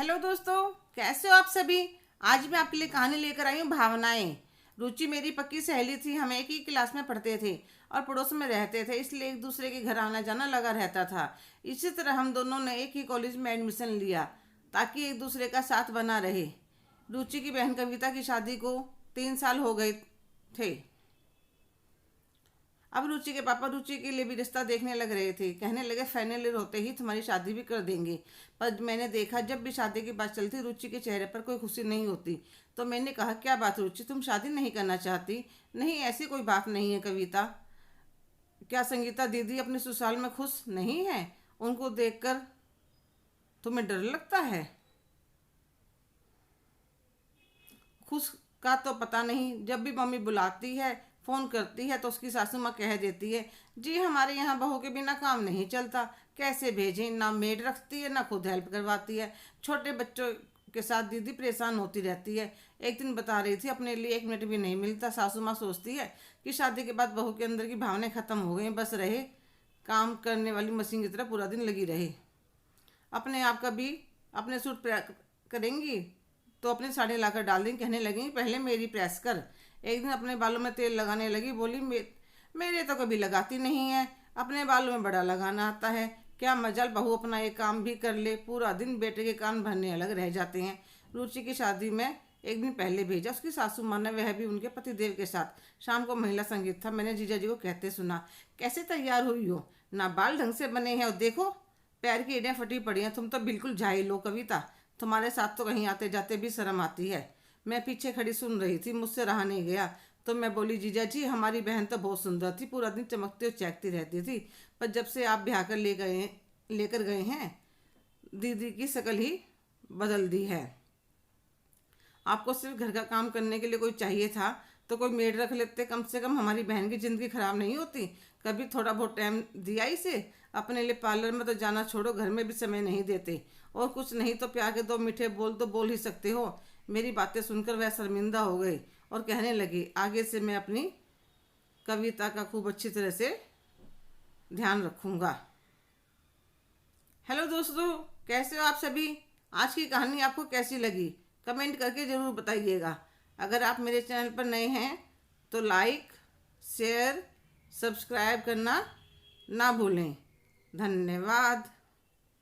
Hello दोस्तों, कैसे हो आप सभी। आज मैं आपके लिए कहानी लेकर आई हूँ भावनाएं। रुचि मेरी पक्की सहेली थी। हम एक ही क्लास में पढ़ते थे और पड़ोस में रहते थे, इसलिए एक दूसरे के घर आना जाना लगा रहता था। इसी तरह हम दोनों ने एक ही कॉलेज में एडमिशन लिया ताकि एक दूसरे का साथ बना रहे। रुचि की बहन कविता की शादी को 3 साल हो गए थे। अब रुचि के पापा रुचि के लिए भी रिश्ता देखने लग रहे थे। कहने लगे फाइनल ईयर होते ही तुम्हारी शादी भी कर देंगे। पर मैंने देखा जब भी शादी की बात चलती रुचि के चेहरे पर कोई खुशी नहीं होती। तो मैंने कहा, क्या बात रुचि, तुम शादी नहीं करना चाहती। नहीं, ऐसी कोई बात नहीं है कविता। क्या संगीता दीदी अपने ससुराल में खुश नहीं है? उनको देखकर तुम्हें डर लगता है? खुश का तो पता नहीं। जब भी मम्मी बुलाती है, फ़ोन करती है तो उसकी सासू माँ कह देती है, जी हमारे यहाँ बहू के बिना काम नहीं चलता। कैसे भेजें, ना मेड रखती है ना खुद हेल्प करवाती है। छोटे बच्चों के साथ दीदी परेशान होती रहती है। एक दिन बता रही थी, अपने लिए 1 मिनट भी नहीं मिलता। सासू माँ सोचती है कि शादी के बाद बहू के अंदर की भावनाएं खत्म हो गई, बस रहे काम करने वाली मशीन की तरह पूरा दिन लगी रहे। अपने आप का भी अपने सूट करेंगी तो अपनी साड़ी लाकर डाल देंगी। कहने लगेंगी पहले मेरी प्रेस कर। एक दिन अपने बालों में तेल लगाने लगी, बोली मेरे तो कभी लगाती नहीं है, अपने बालों में बड़ा लगाना आता है। क्या मजाल, बहू अपना ये काम भी कर ले। पूरा दिन बेटे के कान भरने अलग रह जाते हैं। रुचि की शादी में एक दिन पहले भेजा उसकी सासू माँ ने, वह भी उनके पतिदेव के साथ। शाम को महिला संगीत था। मैंने जीजा जी को कहते सुना, कैसे तैयार हुई हो, ना बाल ढंग से बने हैं और देखो पैर की एड़ियाँ फटी पड़ी हैं। तुम तो बिल्कुल जाहिल हो कविता, तुम्हारे साथ तो कहीं आते जाते भी शर्म आती है। मैं पीछे खड़ी सुन रही थी, मुझसे रहा नहीं गया तो मैं बोली, जीजा जी हमारी बहन तो बहुत सुंदर थी, पूरा दिन चमकती और चहकती रहती थी, पर जब से आप ब्याह कर लेकर गए हैं दीदी की शक्ल ही बदल दी है। आपको सिर्फ घर का काम करने के लिए कोई चाहिए था तो कोई मेड रख लेते, कम से कम हमारी बहन की ज़िंदगी खराब नहीं होती। कभी थोड़ा बहुत टाइम दिया इसे। अपने लिए पार्लर में तो जाना छोड़ो, घर में भी समय नहीं देते। और कुछ नहीं तो प्यार के 2 मीठे बोल तो बोल ही सकते हो। मेरी बातें सुनकर वह शर्मिंदा हो गई और कहने लगी, आगे से मैं अपनी कविता का खूब अच्छी तरह से ध्यान रखूँगा। हेलो दोस्तों, कैसे हो आप सभी। आज की कहानी आपको कैसी लगी कमेंट करके ज़रूर बताइएगा। अगर आप मेरे चैनल पर नए हैं तो लाइक, शेयर, सब्सक्राइब करना ना भूलें। धन्यवाद।